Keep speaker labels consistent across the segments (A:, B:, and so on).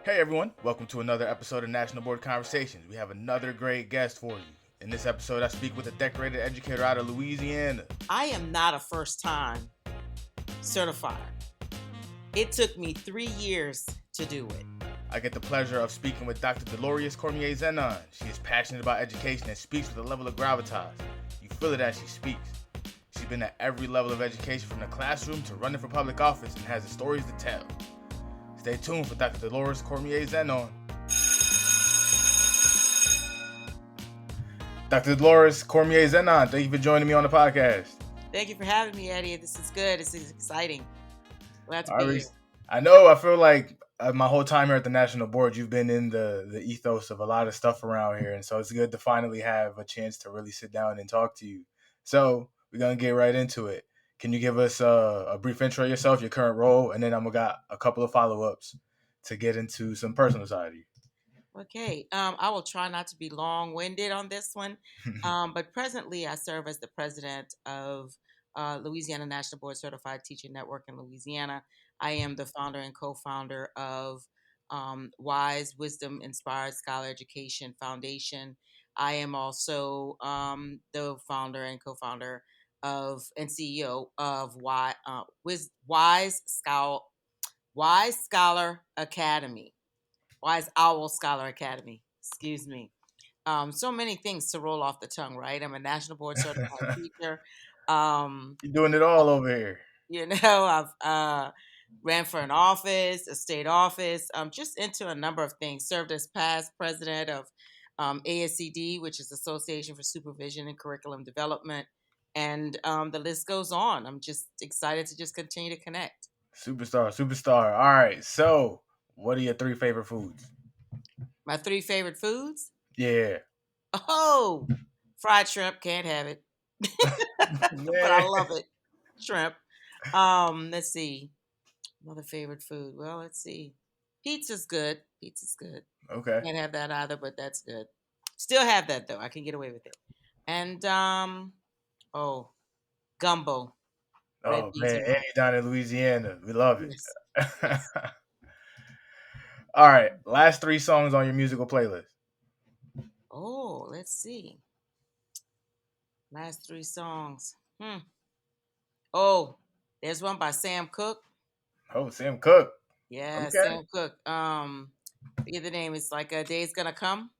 A: Hey everyone, welcome to another episode of National Board Conversations. We have another great guest for you. In this episode, I speak with a decorated educator out of Louisiana.
B: I am not a first-time certifier. It took me 3 years to do it.
A: I get the pleasure of speaking with Dr. Dolores Cormier-Zenon. She is passionate about education and speaks with a level of gravitas. You feel it as she speaks. She's been at every level of education from the classroom to running for public office and has the stories to tell. Stay tuned for Dr. Dolores Cormier-Zenon. Dr. Dolores Cormier-Zenon, thank you for joining me on the podcast.
B: Thank you for having me, Eddie. This is good. This is exciting. Glad to be here.
A: I know. I feel like my whole time here at the National Board, you've been in the ethos of a lot of stuff around here, and so it's good to finally have a chance to really sit down and talk to you. So we're gonna get right into it. Can you give us a brief intro of yourself, your current role, and then I'm got a couple of follow-ups to get into some personal side of you.
B: Okay. I will try not to be long-winded on this one, but presently I serve as the president of Louisiana National Board Certified Teacher Network in Louisiana. I am the founder and co-founder of Wise Wisdom Inspired Scholar Education Foundation. I am also the founder and co-founder of and CEO of Wise Scholar Academy. Wise Owl Scholar Academy. Excuse me. So many things to roll off the tongue, right? I'm a national board certified teacher.
A: You're doing it all over here.
B: I've ran for an office, a state office, just into a number of things. Served as past president of ASCD, which is Association for Supervision and Curriculum Development. And the list goes on. I'm just excited to just continue to connect.
A: Superstar. All right. So, what are your 3 favorite foods?
B: My 3 favorite foods?
A: Yeah.
B: Oh, fried shrimp, can't have it. But I love it. Shrimp. Let's see. Another favorite food. Well, let's see. Pizza's good.
A: Okay.
B: Can't have that either, but that's good. Still have that though. I can get away with it. And gumbo. Red
A: Oh
B: beans
A: man,
B: and
A: Eddie
B: rice.
A: down in Louisiana. We love it.
B: Yes. Yes.
A: All right. Last 3 songs on your musical playlist.
B: Oh, let's see. Last 3 songs. Oh, there's one by Sam Cooke.
A: Oh, Sam Cooke.
B: Yeah,
A: Okay.
B: Sam Cooke. Forget the name. It's like A Day's Gonna Come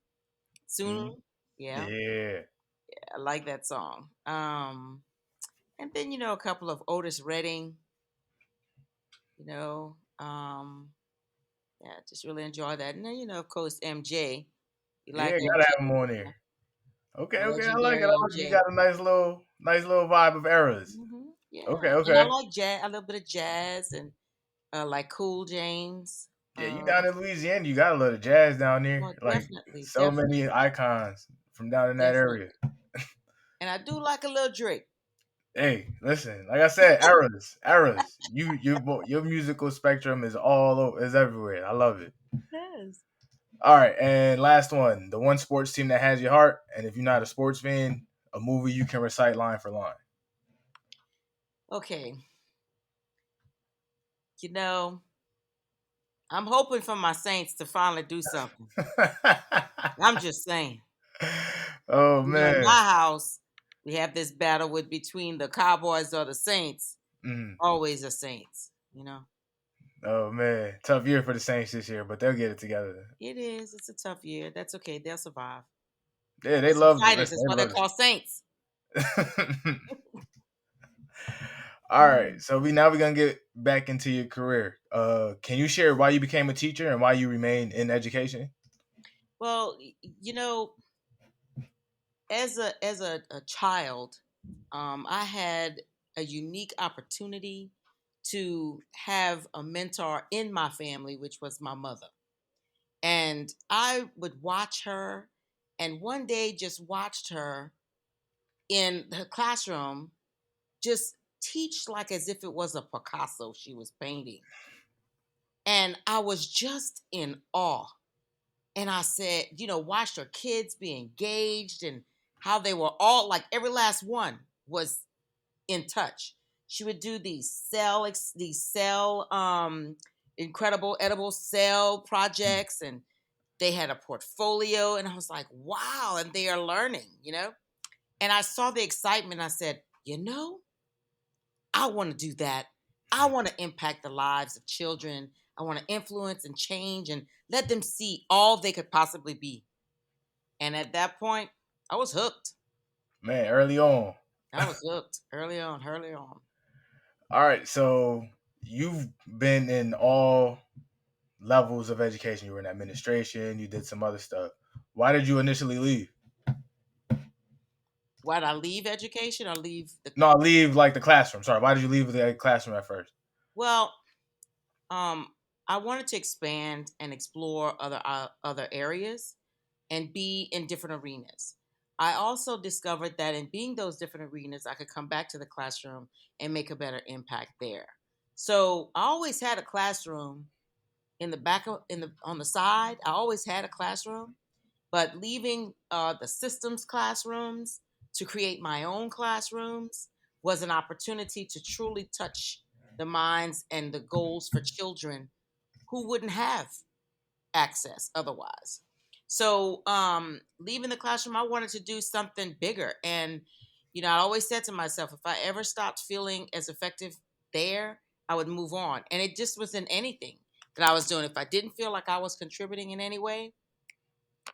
B: Soon.
A: Mhm.
B: Yeah,
A: Yeah.
B: I like that song. And then a couple of Otis Redding. Yeah, just really enjoy that. And then of course, MJ. You
A: Yeah,
B: like
A: gotta have
B: MJ?
A: them on there. Okay,
B: The
A: okay. I like it.
B: legendary
A: You
B: MJ.
A: got a nice little vibe of eras.
B: Yeah,
A: Okay,
B: and I
A: okay.
B: like jazz, a little bit of jazz, and like Cool James.
A: Yeah, you down in Louisiana, you got a lot of jazz down there.
B: Well,
A: Like
B: definitely,
A: so many icons from down in that area.
B: definitely. And I do like a little Drake.
A: Hey, listen, like I said, eras. Your musical spectrum is all over, is everywhere. I love it.
B: Yes.
A: All right, and last one, the one sports team that has your heart, and if you're not a sports fan, a movie you can recite line for line.
B: Okay. I'm hoping for my Saints to finally do something. I'm just saying.
A: Oh
B: In
A: man.
B: my house, we have this battle with between the Cowboys or the Saints.
A: Mm.
B: Always the Saints.
A: Oh man, tough year for the Saints this year, but they'll get it together.
B: It is. It's a tough year. That's okay. They'll survive.
A: Yeah, they
B: They're some
A: love it.
B: fighters.
A: Listen,
B: That's why they're called Saints.
A: All right, so we're gonna get back into your career. Can you share why you became a teacher and why you remain in education?
B: Well, as a child, I had a unique opportunity to have a mentor in my family, which was my mother. And I would watch her, and one day just watched her in her classroom just teach like as if it was a Picasso she was painting. And I was just in awe. And I said, watched her kids be engaged and how they were all like every last one was in touch. She would do these cell incredible edible cell projects, and they had a portfolio, and I was like, wow, and they are learning. And I saw the excitement. I said, I want to do that. I want to impact the lives of children. I want to influence and change and let them see all they could possibly be. And at that point, I was hooked.
A: Man, early on.
B: I was hooked early on, early on.
A: All right, so you've been in all levels of education. You were in administration, you did some other stuff. Why did you initially leave?
B: Why did I leave education or leave the?
A: No, leave like the classroom. Sorry, why did you leave the classroom at first?
B: Well, um, I wanted to expand and explore other areas and be in different arenas. I also discovered that in being those different arenas, I could come back to the classroom and make a better impact there. So I always had a classroom in the back of, in the on the side. I always had a classroom, but leaving the systems classrooms to create my own classrooms was an opportunity to truly touch the minds and the goals for children who wouldn't have access otherwise. So, leaving the classroom, I wanted to do something bigger. And, I always said to myself, if I ever stopped feeling as effective there, I would move on. And it just wasn't anything that I was doing. If I didn't feel like I was contributing in any way,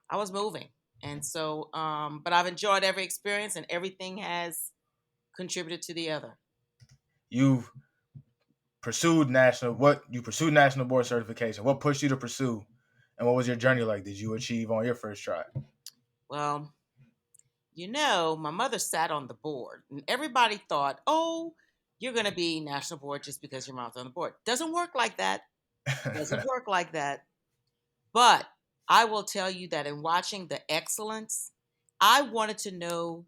B: I was moving. And so, but I've enjoyed every experience, and everything has contributed to the other.
A: You've pursued national board certification. What pushed you to pursue, and what was your journey like? Did you achieve on your first try?
B: Well, my mother sat on the board, and everybody thought, oh, you're going to be national board just because your mom's on the board. Doesn't work like that. Doesn't work like that. But I will tell you that in watching the excellence, I wanted to know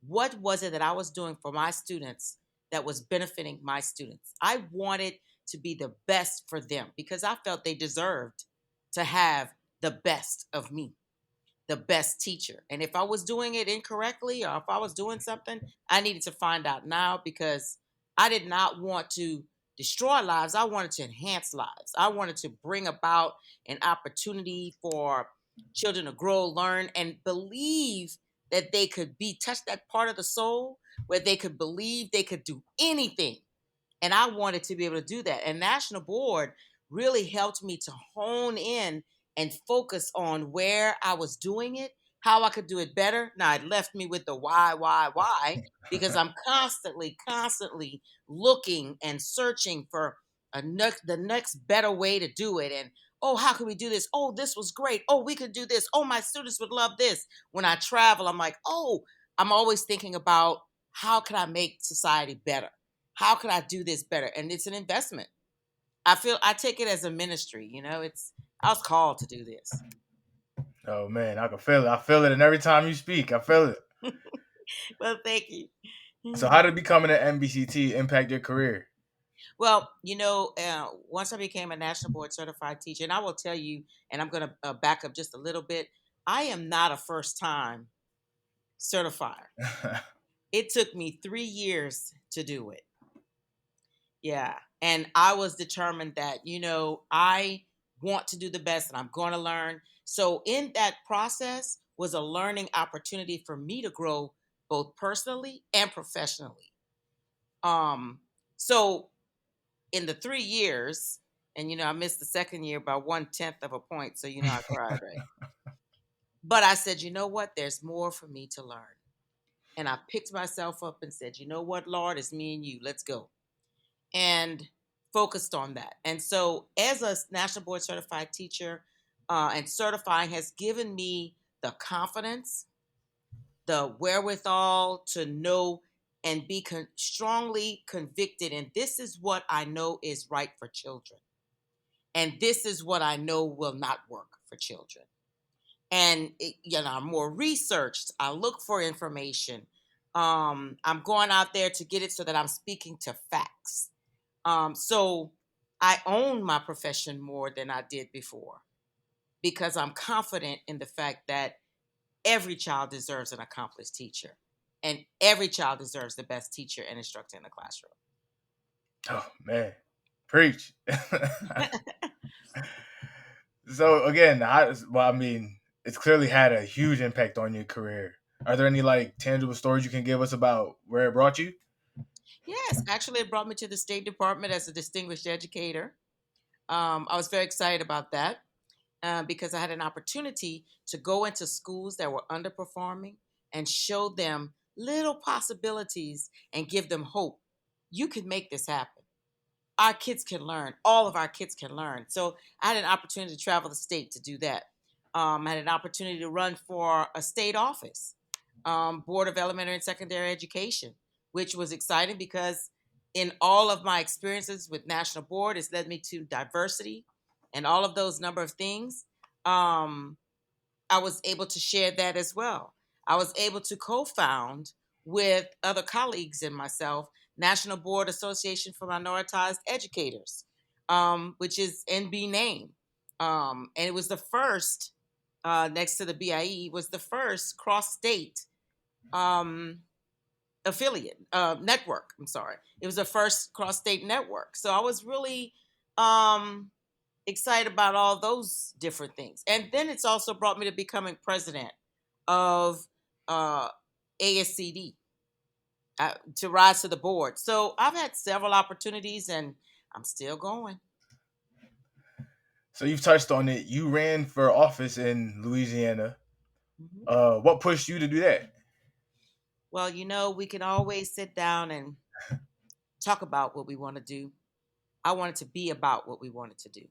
B: what was it that I was doing for my students that was benefiting my students. I wanted to be the best for them because I felt they deserved to have the best of me, the best teacher. And if I was doing it incorrectly or if I was doing something, I needed to find out now because I did not want to destroy lives. I wanted to enhance lives. I wanted to bring about an opportunity for children to grow, learn, and believe that they could be touch that part of the soul where they could believe they could do anything, and I wanted to be able to do that. And National Board really helped me to hone in and focus on where I was doing it, how I could do it better. Now, it left me with the why, because I'm constantly looking and searching for the next better way to do it. And, oh, how can we do this? Oh, this was great. Oh, we could do this. Oh, my students would love this. When I travel, I'm like, oh, I'm always thinking about how can I make society better? How could I do this better? And it's an investment. I take it as a ministry. I was called to do this.
A: Oh man, I can feel it. I feel it, and every time you speak, I feel it.
B: Well, thank you.
A: So, how did becoming an NBCT impact your career?
B: Well, once I became a national board certified teacher, and I will tell you, and I'm going to back up just a little bit. I am not a first time certifier. It took me 3 years to do it. Yeah. And I was determined that, I want to do the best and I'm going to learn. So in that process was a learning opportunity for me to grow both personally and professionally. Um, so in the 3 years, and I missed the second year by 1/10 of a point. So I cried, right? But I said, you know what? There's more for me to learn. And I picked myself up and said, you know what, Lord, it's me and you. Let's go. And focused on that. And so, as a national board certified teacher, and certifying has given me the confidence, the wherewithal to know and be strongly convicted. And this is what I know is right for children. And this is what I know will not work for children. And, I'm more researched. I look for information. I'm going out there to get it so that I'm speaking to facts. So I own my profession more than I did before because I'm confident in the fact that every child deserves an accomplished teacher and every child deserves the best teacher and instructor in the classroom.
A: Oh man, preach. So again, well, I mean, it's clearly had a huge impact on your career. Are there any like tangible stories you can give us about where it brought you?
B: Yes, actually, it brought me to the State Department as a distinguished educator. I was very excited about that because I had an opportunity to go into schools that were underperforming and show them little possibilities and give them hope. You can make this happen. Our kids can learn. All of our kids can learn. So I had an opportunity to travel the state to do that. I had an opportunity to run for a state office, Board of Elementary and Secondary Education, which was exciting because in all of my experiences with National Board, it's led me to diversity and all of those number of things. Um, I was able to share that as well. I was able to co-found with other colleagues and myself National Board Association for Minoritized Educators, which is NB name, and it was the first next to the BIE was the first cross-state um, affiliate network. I'm sorry, it was the first cross-state network. So I was really um, excited about all those different things. And then it's also brought me to becoming president of ASCD to rise to the board. So I've had several opportunities and I'm still going.
A: So you've touched on it. You ran for office in Louisiana.
B: Mhm.
A: What pushed you to do that?
B: Well, we can always sit down and talk about what we want to do. I wanted to be about what we wanted to do.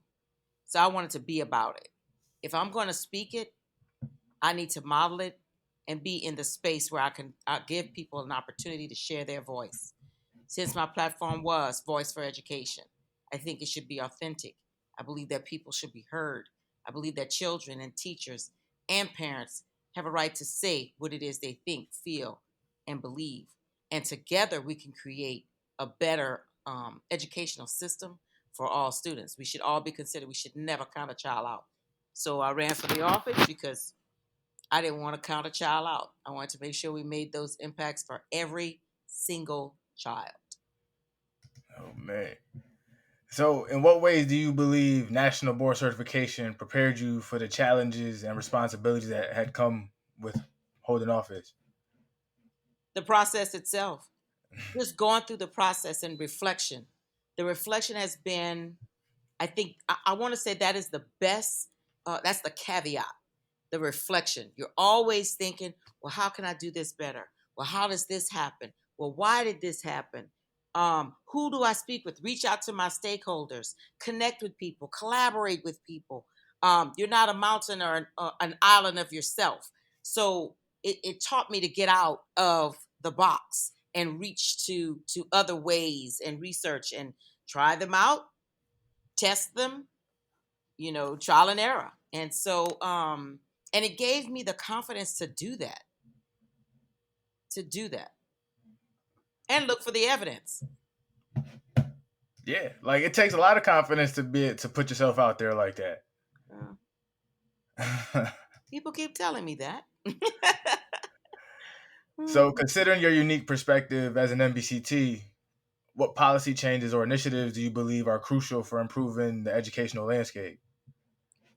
B: So I wanted to be about it. If I'm going to speak it, I need to model it and be in the space where I give people an opportunity to share their voice. Since my platform was Voice for Education, I think it should be authentic. I believe that people should be heard. I believe that children and teachers and parents have a right to say what it is they think, feel, and believe. And together we can create a better educational system for all students. We should all be considered. We should never count a child out. So I ran for the office because I didn't want to count a child out. I wanted to make sure we made those impacts for every single child.
A: Oh man. So, in what ways do you believe national board certification prepared you for the challenges and responsibilities that had come with holding office?
B: The process itself, just going through the process and reflection. The reflection has been, I think, I want to say that is the best, that's the caveat, the reflection. You're always thinking, well, how can I do this better? Well, how does this happen? Well, why did this happen? Who do I speak with? Reach out to my stakeholders, connect with people, collaborate with people. You're not a mountain or an island of yourself. So it taught me to get out of the box and reach to other ways and research and try them out, test them, trial and error. And so, and it gave me the confidence to do that, and look for the evidence.
A: Yeah, like it takes a lot of confidence to be to put yourself out there like that.
B: Uh, People keep telling me that.
A: So, considering your unique perspective as an NBCT, what policy changes or initiatives do you believe are crucial for improving the educational landscape?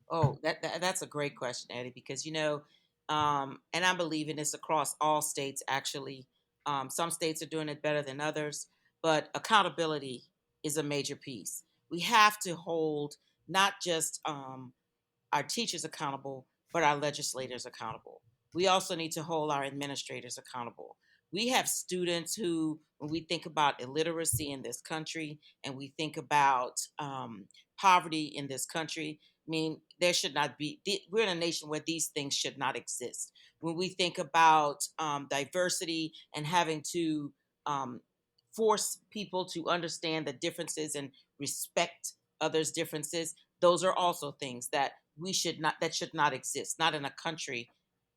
B: Oh, that's a great question, Eddie, because and I believe in this across all states. Actually, some states are doing it better than others, but accountability is a major piece. We have to hold not just our teachers accountable, but our legislators accountable. We also need to hold our administrators accountable. We have students who, when we think about illiteracy in this country and we think about poverty in this country, I mean, there should not be, we're in a nation where these things should not exist. When we think about diversity and having to um, force people to understand the differences and respect others' differences, those are also things that should not exist, not in a country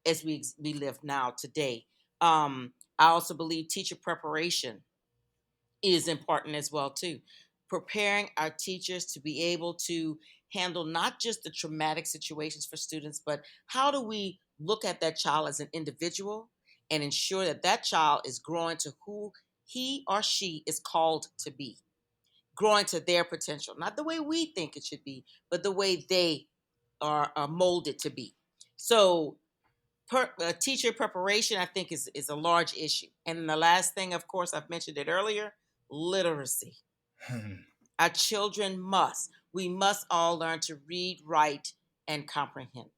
B: as we live now today. I also believe teacher preparation is important as well too. Preparing our teachers to be able to handle not just the traumatic situations for students, but how do we look at that child as an individual and ensure that that child is growing to who he or she is called to be. growing to their potential, not the way we think it should be, but the way they are molded to be. So teacher preparation, I think, is a large issue. And the last thing, of course, I've mentioned it earlier, literacy. Our children we must all learn to read, write, and comprehend.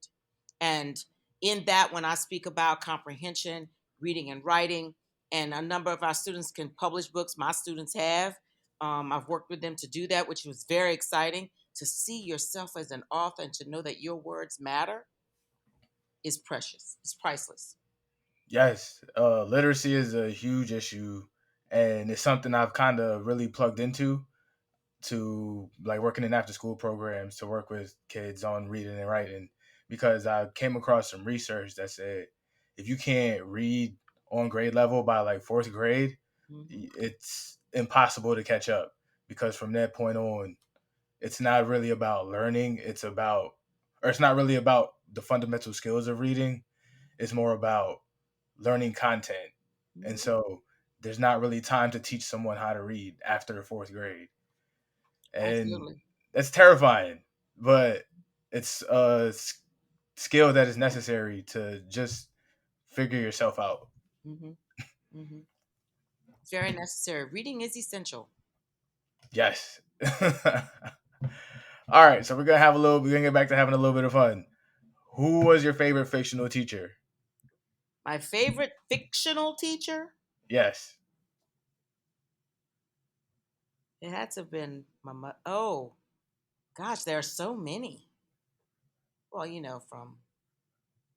B: And in that, when I speak about comprehension, reading and writing, and a number of our students can publish books, my students have. I've worked with them to do that, which was very exciting. To see yourself as an author and to know that your words matter is precious. It's priceless.
A: Yes, literacy is a huge issue, and it's something I've kind of really plugged into to like working in after school programs to work with kids on reading and writing because I came across some research that said if you can't read on grade level by like fourth grade,
B: Mm-hmm.
A: it's impossible to catch up because from that point on, it's not really about learning. It's not really about the fundamental skills of reading. It's more about learning content. And
B: Mm-hmm.
A: so there's not really time to teach someone how to read after the fourth grade. And
B: Absolutely.
A: that's terrifying, but it's a skill that is necessary to just figure yourself out.
B: Mm-hmm. Mm-hmm. It's very necessary. Reading is essential.
A: Yes. All right, so we're gonna get back to having a little bit of fun. Who was your favorite fictional teacher?
B: My favorite fictional teacher,
A: Yes.
B: it had to have been oh gosh, there are so many. Well, from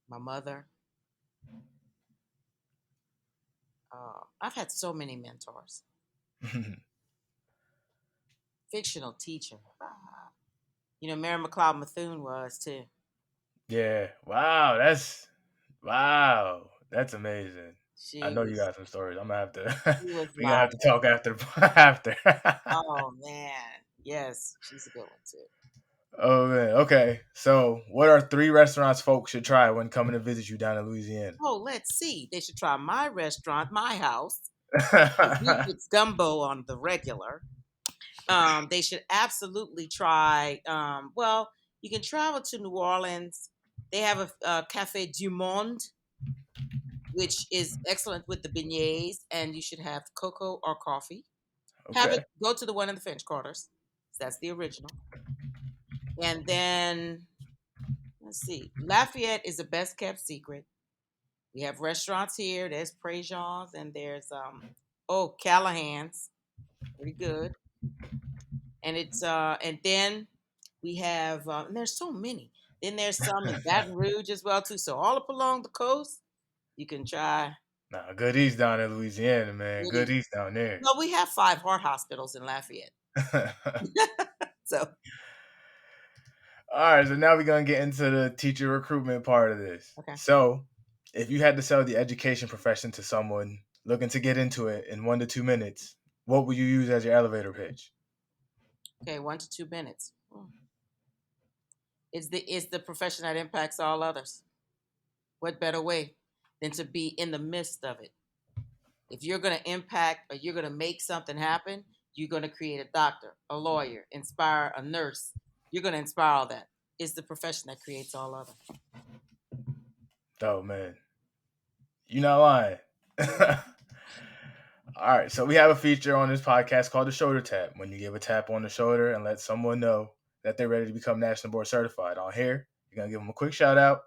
B: my mother. I've had so many mentors. Fictional teacher. Mary McLeod Bethune was too.
A: Yeah. That's amazing. I
B: She
A: know you
B: was
A: got some stories. I'm gonna have to
B: she was
A: we're gonna have
B: live.
A: to talk after after.
B: Oh man, yes, she's a good one too.
A: Oh man. Okay. So what are three restaurants folks should try when coming to visit you down in Louisiana?
B: Oh, let's see. They should try my restaurant, my house, because we get gumbo on the regular. They should absolutely try. Well, you can travel to New Orleans. They have a Cafe Du Monde, which is excellent with the beignets, and you should have cocoa or coffee. Have it
A: Okay.
B: go to the one in the French Quarters. That's the original. And then let's see. Lafayette is the best kept secret. We have restaurants here. There's Prejean's and there's Callahan's. Pretty good. And it's and then we have and there's so many. Then there's some in Baton Rouge as well too. So all up along the coast, you can try
A: Nah, good eats down in Louisiana, man. Good
B: goodies.
A: eats down there.
B: Well, we have 5 heart hospitals in Lafayette. So
A: All right, so now we're gonna get into the teacher recruitment part of this.
B: okay.
A: So, if you had to sell the education profession to someone looking to get into it in 1 to 2 minutes, what would you use as your elevator pitch?
B: Okay, 1 to 2 minutes. It's the profession that impacts all others. What better way than to be in the midst of it? If you're going to impact or you're going to make something happen, you're going to create a doctor, a lawyer, inspire a nurse. You're going to inspire all that. It's the profession that creates all other.
A: Oh man, you're not lying. All right, so we have a feature on this podcast called the shoulder tap. When you give a tap on the shoulder and let someone know that they're ready to become national board certified. On here, you're gonna give them a quick shout out,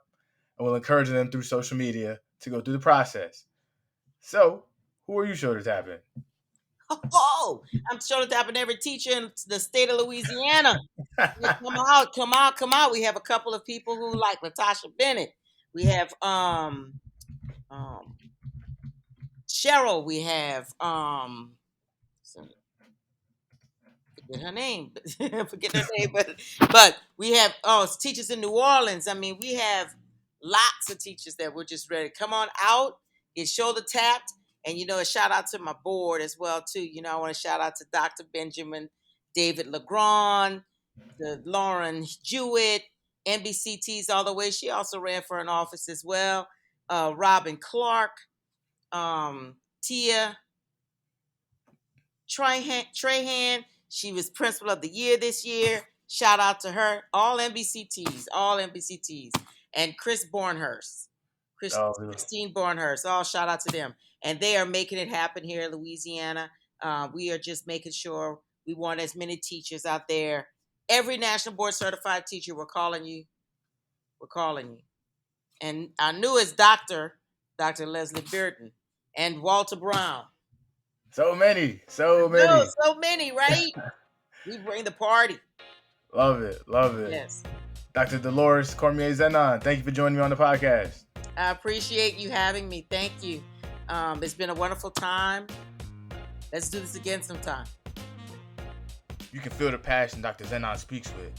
A: and we'll encourage them through social media to go through the process. So, who are you shoulder tapping?
B: Oh, I'm shoulder tapping every teacher in the state of Louisiana. Yeah, come out, come out, come out. We have a couple of people who like Latasha Bennett. We have um Cheryl. We have forget her name, forget her name, but we have teachers in New Orleans. I mean, we have lots of teachers that were just ready. Come on out, get shoulder tapped, and a shout out to my board as well too. I want to shout out to Dr. Benjamin David Legrand, to Lauren Jewett, NBCT's all the way. She also ran for an office as well. Robin Clark, Tia Trahan. She was Principal of the Year this year. Shout out to her. All NBCTs, all NBCTs. And
A: Oh,
B: Christine Bornhurst. All shout out to them. And they are making it happen here in Louisiana. We are just making sure we want as many teachers out there. Every national board certified teacher, we're calling you. We're calling you. And our newest doctor, Dr. Leslie Burton, and Walter Brown.
A: so many, so
B: No,
A: many.
B: so many, right? We bring the party.
A: Love it, love it.
B: Yes.
A: Dr. Dolores Cormier-Zenon, thank you for joining me on the podcast.
B: I appreciate you having me. Thank you. It's been a wonderful time. Let's do this again sometime.
A: You can feel the passion Dr. Zenon speaks with.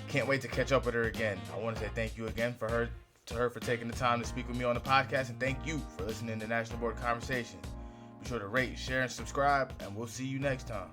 A: Can't wait to catch up with her again. I want to say thank you again to her for taking the time to speak with me on the podcast, and thank you for listening to National Board Conversation. Be sure to rate, share, and subscribe, and we'll see you next time.